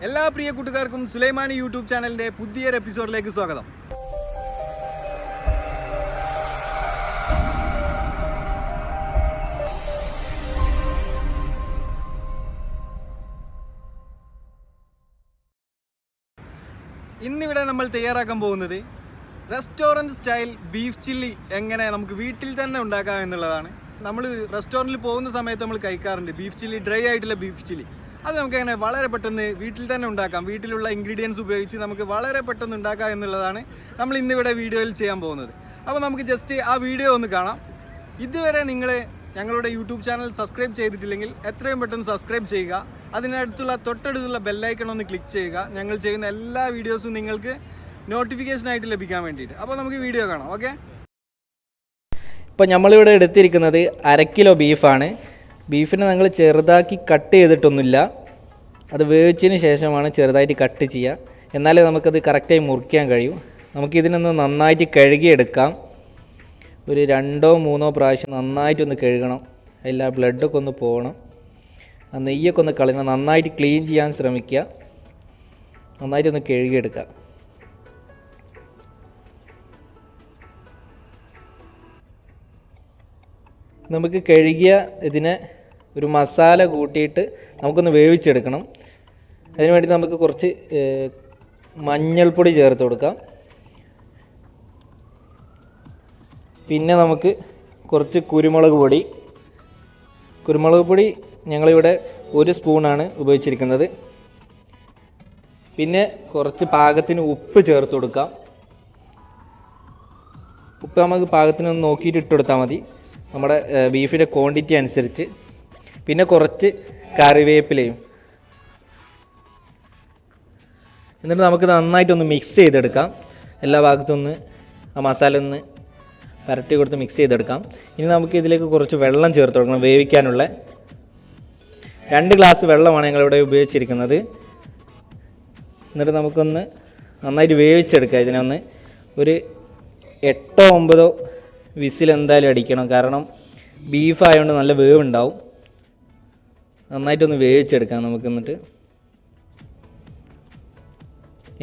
എല്ലാ പ്രിയ കൂട്ടുകാർക്കും സുലൈമാനി യൂട്യൂബ് ചാനലിൻ്റെ പുതിയൊരു എപ്പിസോഡിലേക്ക് സ്വാഗതം. ഇന്നിവിടെ നമ്മൾ തയ്യാറാക്കാൻ പോകുന്നത് റെസ്റ്റോറൻറ്റ് സ്റ്റൈൽ ബീഫ് ചില്ലി എങ്ങനെ നമുക്ക് വീട്ടിൽ തന്നെ ഉണ്ടാക്കാം എന്നുള്ളതാണ്. നമ്മൾ റെസ്റ്റോറൻറ്റിൽ പോകുന്ന സമയത്ത് നമ്മൾ കഴിക്കാറുണ്ട് ബീഫ് ചില്ലി, ഡ്രൈ ആയിട്ടുള്ള ബീഫ് ചില്ലി. അത് നമുക്ക് എങ്ങനെ വളരെ പെട്ടെന്ന് വീട്ടിൽ തന്നെ ഉണ്ടാക്കാം, വീട്ടിലുള്ള ഇൻഗ്രീഡിയൻസ് ഉപയോഗിച്ച് നമുക്ക് വളരെ പെട്ടെന്ന് ഉണ്ടാക്കാം എന്നുള്ളതാണ് നമ്മൾ ഇന്നിവിടെ വീഡിയോയിൽ ചെയ്യാൻ പോകുന്നത്. അപ്പോൾ നമുക്ക് ജസ്റ്റ് ആ വീഡിയോ ഒന്ന് കാണാം. ഇതുവരെ നിങ്ങൾ ഞങ്ങളുടെ യൂട്യൂബ് ചാനൽ സബ്സ്ക്രൈബ് ചെയ്തിട്ടില്ലെങ്കിൽ എത്രയും പെട്ടെന്ന് സബ്സ്ക്രൈബ് ചെയ്യുക. തൊട്ടടുത്തുള്ള ബെല്ലൈക്കൺ ഒന്ന് ക്ലിക്ക് ചെയ്യുക. ഞങ്ങൾ ചെയ്യുന്ന എല്ലാ വീഡിയോസും നിങ്ങൾക്ക് നോട്ടിഫിക്കേഷനായിട്ട് ലഭിക്കാൻ വേണ്ടിയിട്ട്. അപ്പോൾ നമുക്ക് വീഡിയോ കാണാം. ഓക്കെ, ഇപ്പോൾ നമ്മളിവിടെ എടുത്തിരിക്കുന്നത് 1/2 കിലോ ബീഫാണ്. ബീഫിനെ ഞങ്ങൾ ചെറുതാക്കി കട്ട് ചെയ്തിട്ടൊന്നുമില്ല, അത് വേവിച്ചതിന് ശേഷമാണ് ചെറുതായിട്ട് കട്ട് ചെയ്യുക. എന്നാലേ നമുക്കത് കറക്റ്റായി മുറിക്കാൻ കഴിയും. നമുക്കിതിനൊന്ന് നന്നായിട്ട് കഴുകിയെടുക്കാം. ഒരു 2-3 പ്രാവശ്യം നന്നായിട്ടൊന്ന് കഴുകണം. എല്ലാ ബ്ലഡൊക്കെ ഒന്ന് പോകണം, ആ നെയ്യൊക്കെ ഒന്ന് കളയണം. നന്നായിട്ട് ക്ലീൻ ചെയ്യാൻ ശ്രമിക്കുക, നന്നായിട്ടൊന്ന് കഴുകിയെടുക്കുക. നമുക്ക് കഴുകിയ ഇതിനെ ഒരു മസാല കൂട്ടിയിട്ട് നമുക്കൊന്ന് വേവിച്ചെടുക്കണം. അതിനുവേണ്ടി നമുക്ക് കുറച്ച് മഞ്ഞൾപ്പൊടി ചേർത്ത് കൊടുക്കാം. പിന്നെ നമുക്ക് കുറച്ച് കുരുമുളക് പൊടി ഞങ്ങളിവിടെ 1 സ്പൂണാണ് ഉപയോഗിച്ചിരിക്കുന്നത്. പിന്നെ കുറച്ച് പാകത്തിന് ഉപ്പ് ചേർത്ത് കൊടുക്കാം. ഉപ്പ് നമുക്ക് പാകത്തിനൊന്ന് നോക്കിയിട്ട് ഇട്ട് കൊടുത്താൽ മതി, നമ്മുടെ ബീഫിൻ്റെ ക്വാണ്ടിറ്റി അനുസരിച്ച്. പിന്നെ കുറച്ച് കറിവേപ്പിലയും. എന്നിട്ട് നമുക്ക് നന്നായിട്ടൊന്ന് മിക്സ് ചെയ്തെടുക്കാം. എല്ലാ ഭാഗത്തൊന്ന് ആ മസാല ഒന്ന് പരട്ടി കൊടുത്ത് മിക്സ് ചെയ്തെടുക്കാം. ഇനി നമുക്ക് ഇതിലേക്ക് കുറച്ച് വെള്ളം ചേർത്ത് കൊടുക്കണം. വേവിക്കാനുള്ള 2 ഗ്ലാസ് വെള്ളമാണ് ഞങ്ങളിവിടെ ഉപയോഗിച്ചിരിക്കുന്നത്. എന്നിട്ട് നമുക്കൊന്ന് നന്നായിട്ട് വേവിച്ചെടുക്കാം. ഇതിനൊന്ന് ഒരു 8-9 വിസിൽ എന്തായാലും അടിക്കണം, കാരണം ബീഫ് ആയതുകൊണ്ട് നല്ല വേവ് ഉണ്ടാവും. നന്നായിട്ടൊന്ന് വേവിച്ചെടുക്കാം നമുക്ക്.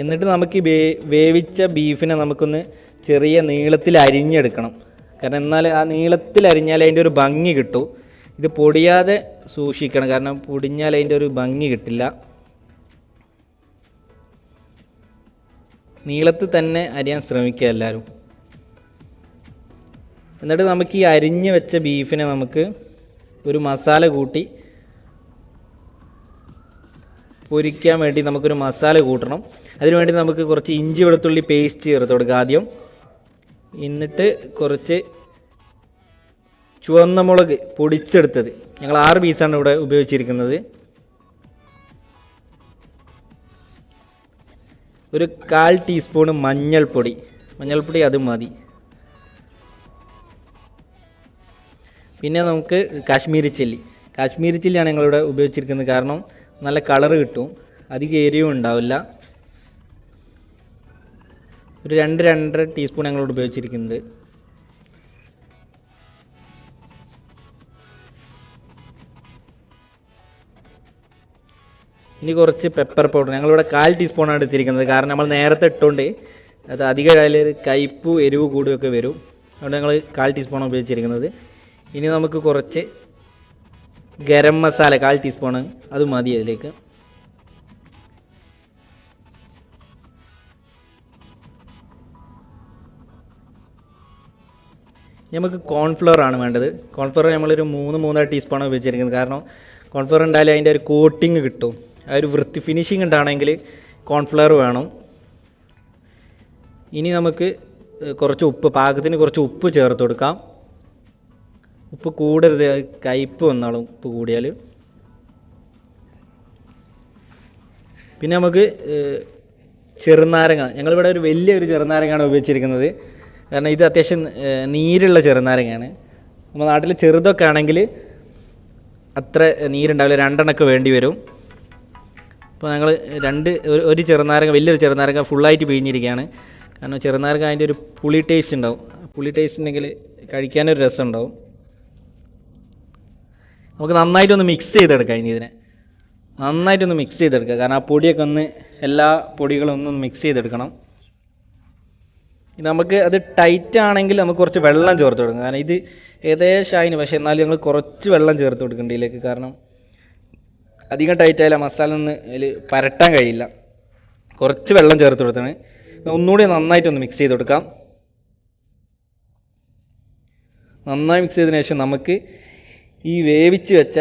എന്നിട്ട് നമുക്ക് ഈ വേവിച്ച ബീഫിനെ നമുക്കൊന്ന് ചെറിയ നീളത്തിൽ അരിഞ്ഞെടുക്കണം. കാരണം എന്നാൽ ആ നീളത്തിൽ അരിഞ്ഞാൽ അതിൻ്റെ ഒരു ഭംഗി കിട്ടും. ഇത് പൊടിയാതെ സൂക്ഷിക്കണം, കാരണം പൊടിഞ്ഞാൽ അതിൻ്റെ ഒരു ഭംഗി കിട്ടില്ല. നീളത്തിൽ തന്നെ അരിയാൻ ശ്രമിക്കുക എല്ലാവരും. എന്നിട്ട് നമുക്ക് ഈ അരിഞ്ഞ് വെച്ച ബീഫിനെ നമുക്ക് ഒരു മസാല കൂട്ടി പൊരിക്കാൻ വേണ്ടി നമുക്കൊരു മസാല കൂട്ടണം. അതിനുവേണ്ടി നമുക്ക് കുറച്ച് ഇഞ്ചി വെളുത്തുള്ളി പേസ്റ്റ് ചേർത്ത് കൊടുക്കുക ആദ്യം. എന്നിട്ട് കുറച്ച് ചുവന്ന മുളക് പൊടിച്ചെടുത്തത്, ഞങ്ങൾ 6 പീസാണ് ഇവിടെ ഉപയോഗിച്ചിരിക്കുന്നത്. ഒരു 1/4 ടീസ്പൂൺ മഞ്ഞൾപ്പൊടി അത് മതി. പിന്നെ നമുക്ക് കാശ്മീരി ചില്ലിയാണ് ഞങ്ങളിവിടെ ഉപയോഗിച്ചിരിക്കുന്നത്, കാരണം നല്ല കളർ കിട്ടും, അധികം എരിവും ഉണ്ടാവില്ല. ഒരു 2-2.5 ടീസ്പൂൺ ഞങ്ങളിവിടെ ഉപയോഗിച്ചിരിക്കുന്നത്. ഇനി കുറച്ച് പെപ്പർ പൗഡർ, ഞങ്ങളിവിടെ 1/4 ടീസ്പൂണാണ് എടുത്തിരിക്കുന്നത്, കാരണം നമ്മൾ നേരത്തെ ഇട്ടുകൊണ്ട് അത് അധികം കയ്പ് എരിവ് കൂടുകയൊക്കെ വരും. അതുകൊണ്ട് ഞങ്ങൾ 1/4 ടീസ്പൂണാണ് ഉപയോഗിച്ചിരിക്കുന്നത്. ഇനി നമുക്ക് കുറച്ച് ഗരം മസാല 1/4 ടീസ്പൂൺ അത് മതി അതിലേക്ക്. നമുക്ക് കോൺഫ്ലവർ ആണ് വേണ്ടത്. കോൺഫ്ലവർ നമ്മളൊരു 3-3.5 ടീസ്പൂണാണ് ഉപയോഗിച്ചിരിക്കുന്നത്, കാരണം കോൺഫ്ലവർ ഉണ്ടായാലും അതിൻ്റെ ഒരു കോട്ടിങ് കിട്ടും. ആ ഒരു ഫിനിഷിങ് ഉണ്ടാണെങ്കിൽ കോൺഫ്ലവർ വേണം. ഇനി നമുക്ക് പാകത്തിന് കുറച്ച് ഉപ്പ് ചേർത്ത് കൊടുക്കാം. ഉപ്പ് കൂടരുത്, കയ്പ്പ് വന്നാളും ഉപ്പ് കൂടിയാൽ. പിന്നെ നമുക്ക് ചെറുനാരങ്ങ, ഞങ്ങളിവിടെ ഒരു വലിയൊരു ചെറുനാരങ്ങയാണ് ഉപയോഗിച്ചിരിക്കുന്നത്, കാരണം ഇത് അത്യാവശ്യം നീരുള്ള ചെറുനാരങ്ങയാണ്. നമ്മുടെ നാട്ടിൽ ചെറുതൊക്കെ ആണെങ്കിൽ അത്ര നീരുണ്ടാവില്ല, 2 എണ്ണമൊക്കെ വേണ്ടി വരും. അപ്പോൾ ഞങ്ങൾ ഒരു ചെറുനാരങ്ങ, വലിയൊരു ചെറുനാരങ്ങ ഫുള്ളായിട്ട് പിഴിഞ്ഞിരിക്കുകയാണ്. കാരണം ചെറുനാരങ്ങ അതിൻ്റെ ഒരു പുളി ടേസ്റ്റ് ഉണ്ടാവും. പുളി ടേസ്റ്റ് ഉണ്ടെങ്കിൽ കഴിക്കാനൊരു രസം ഉണ്ടാവും. നമുക്ക് നന്നായിട്ടൊന്ന് മിക്സ് ചെയ്തെടുക്കാം ഇനി ഇതിനെ. നന്നായിട്ടൊന്ന് മിക്സ് ചെയ്തെടുക്കുക. കാരണം ആ പൊടിയൊക്കെ ഒന്ന് എല്ലാ പൊടികളും ഒന്ന് മിക്സ് ചെയ്തെടുക്കണം. നമുക്ക് അത് ടൈറ്റ് ആണെങ്കിൽ നമുക്ക് കുറച്ച് വെള്ളം ചേർത്ത് കൊടുക്കണം. കാരണം ഇത് ഏകദേശം അതിന്, പക്ഷേ എന്നാലും ഞങ്ങൾ കുറച്ച് വെള്ളം ചേർത്ത് കൊടുക്കേണ്ട ഇതിലേക്ക്. കാരണം അധികം ടൈറ്റ് ആയാലും മസാല ഒന്ന് അതിൽ പരട്ടാൻ കഴിയില്ല. കുറച്ച് വെള്ളം ചേർത്ത് കൊടുത്താണ്. ഒന്നുകൂടി നന്നായിട്ടൊന്ന് മിക്സ് ചെയ്ത് കൊടുക്കാം. നന്നായി മിക്സ് ചെയ്തതിന് ശേഷം നമുക്ക് ഈ വേവിച്ച് വെച്ച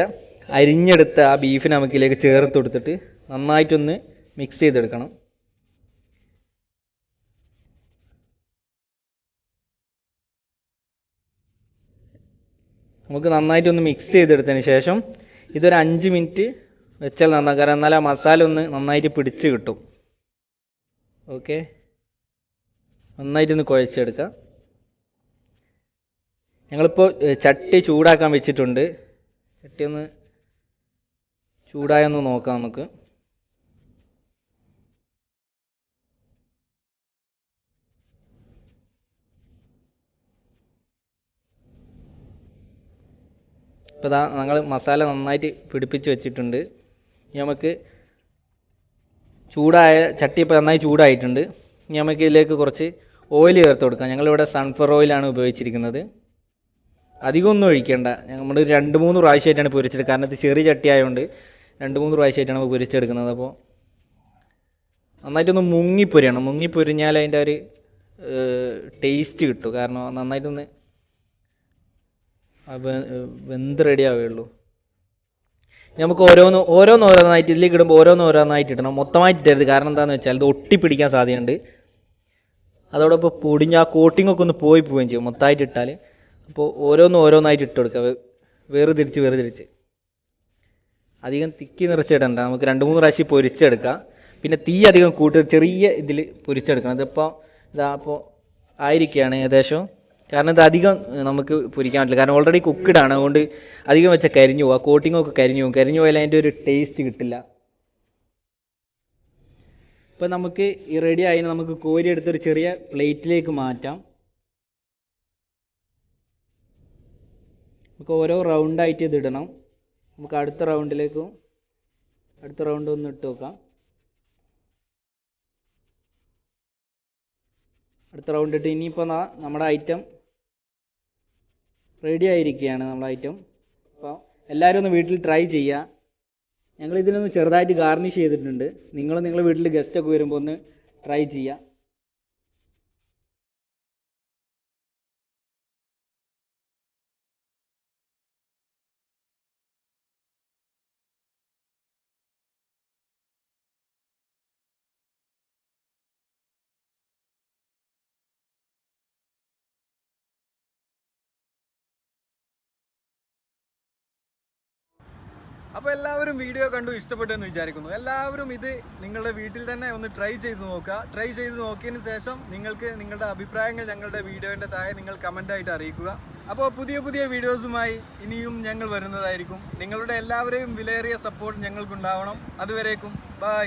അരിഞ്ഞെടുത്ത ആ ബീഫിനെ നമുക്ക് ഇതിലേക്ക് ചേർത്ത് കൊടുത്തിട്ട് നന്നായിട്ടൊന്ന് മിക്സ് ചെയ്തെടുക്കണം. നമുക്ക് നന്നായിട്ടൊന്ന് മിക്സ് ചെയ്തെടുത്തതിന് ശേഷം ഇതൊരു 5 മിനിറ്റ് വെച്ചാൽ നന്നാകും. കാരണം എന്നാൽ ആ മസാല ഒന്ന് നന്നായിട്ട് പിടിച്ച് കിട്ടും. ഓക്കെ, നന്നായിട്ടൊന്ന് കുഴച്ചെടുക്കാം. ഞങ്ങളിപ്പോൾ ചട്ടി ചൂടാക്കാൻ വെച്ചിട്ടുണ്ട്. ചട്ടി ഒന്ന് ചൂടായൊന്ന് നോക്കാം നമുക്ക്. ഇപ്പോൾ ഇതാ ഞങ്ങൾ മസാല നന്നായിട്ട് പിടിപ്പിച്ച് വെച്ചിട്ടുണ്ട്. ഇനി നമുക്ക് ചൂടായ ചട്ടി ഇപ്പോൾ നന്നായി ചൂടായിട്ടുണ്ട്. ഇനി നമുക്ക് ഇതിലേക്ക് കുറച്ച് ഓയിൽ ചേർത്ത് കൊടുക്കാം. ഞങ്ങളിവിടെ സൺഫ്ലവർ ഓയിലാണ് ഉപയോഗിച്ചിരിക്കുന്നത്. അധികമൊന്നും ഒഴിക്കേണ്ട. നമ്മൾ 2-3 പ്രാവശ്യമായിട്ടാണ് പൊരിച്ചെടുക്കുക. കാരണം ഇത് ചെറിയ ചട്ടി ആയതുകൊണ്ട് 2-3 പ്രാവശ്യമായിട്ടാണ് നമ്മൾ പൊരിച്ചെടുക്കുന്നത്. അപ്പോൾ നന്നായിട്ടൊന്ന് മുങ്ങിപ്പൊരിയണം. മുങ്ങിപ്പൊരിഞ്ഞാൽ അതിൻ്റെ ഒരു ടേസ്റ്റ് കിട്ടും. കാരണം നന്നായിട്ടൊന്ന് വെന്ത് റെഡി ആവുകയുള്ളൂ. നമുക്ക് ഓരോന്നായിട്ട് ഇതിലേക്ക് ഇടുമ്പോൾ ഓരോന്നായിട്ട് ഇടണം. മൊത്തമായിട്ട് ഇടരുത്. കാരണം എന്താണെന്ന് വെച്ചാൽ ഇത് ഒട്ടിപ്പിടിക്കാൻ സാധ്യതയുണ്ട്. അതോടൊപ്പം പൊടിഞ്ഞ് ആ കോട്ടിങ്ങൊക്കെ ഒന്ന് പോവുകയും ചെയ്യും മൊത്തമായിട്ട് ഇട്ടാൽ. അപ്പോൾ ഓരോന്നായിട്ട് ഇട്ട് കൊടുക്കുക. വേർതിരിച്ച് അധികം തിക്കി നിറച്ചിടണ്ട. നമുക്ക് 2-3 പ്രാവശ്യം പൊരിച്ചെടുക്കാം. പിന്നെ തീ അധികം ചെറിയ ഇതിൽ പൊരിച്ചെടുക്കണം. ഇതിപ്പോൾ അപ്പോൾ ആയിരിക്കുകയാണ് ഏകദേശം. കാരണം ഇത് അധികം നമുക്ക് പൊരിക്കാൻ പറ്റില്ല. കാരണം ഓൾറെഡി കുക്കിഡാണ്. അതുകൊണ്ട് അധികം വെച്ചാൽ കരിഞ്ഞു പോകും. ആ കോട്ടിങ്ങൊക്കെ കരിഞ്ഞു പോയാൽ അതിൻ്റെ ഒരു ടേസ്റ്റ് കിട്ടില്ല. ഇപ്പം നമുക്ക് ഈ റെഡി ആയി. നമുക്ക് കോരി എടുത്തൊരു ചെറിയ പ്ലേറ്റിലേക്ക് മാറ്റാം. നമുക്ക് ഓരോ റൗണ്ടായിട്ട് ഇത് ഇടണം. നമുക്ക് അടുത്ത റൗണ്ട് ഒന്ന് ഇട്ട് നോക്കാം. അടുത്ത റൗണ്ട് ഇട്ട് ഇനിയിപ്പോൾ നമ്മുടെ ഐറ്റം റെഡി ആയിരിക്കുകയാണ്. നമ്മുടെ ഐറ്റം അപ്പോൾ എല്ലാവരും ഒന്ന് വീട്ടിൽ ട്രൈ ചെയ്യുക. ഞങ്ങൾ ഇതിനൊന്ന് ചെറുതായിട്ട് ഗാർണിഷ് ചെയ്തിട്ടുണ്ട്. നിങ്ങളുടെ വീട്ടിൽ ഗസ്റ്റൊക്കെ വരുമ്പോൾ ഒന്ന് ട്രൈ ചെയ്യുക. അപ്പോൾ എല്ലാവരും വീഡിയോ കണ്ടു ഇഷ്ടപ്പെട്ടെന്ന് വിചാരിക്കുന്നു. എല്ലാവരും ഇത് നിങ്ങളുടെ വീട്ടിൽ തന്നെ ഒന്ന് ട്രൈ ചെയ്ത് നോക്കുക. ട്രൈ ചെയ്ത് നോക്കിയതിന് ശേഷം നിങ്ങൾക്ക് നിങ്ങളുടെ അഭിപ്രായങ്ങൾ ഞങ്ങളുടെ വീഡിയോൻ്റെ താഴെ നിങ്ങൾ കമൻ്റായിട്ട് അറിയിക്കുക. അപ്പോൾ പുതിയ വീഡിയോസുമായി ഇനിയും ഞങ്ങൾ വരുന്നതായിരിക്കും. നിങ്ങളുടെ എല്ലാവരെയും വിലയേറിയ സപ്പോർട്ട് ഞങ്ങൾക്കുണ്ടാവണം. അതുവരേക്കും ബൈ.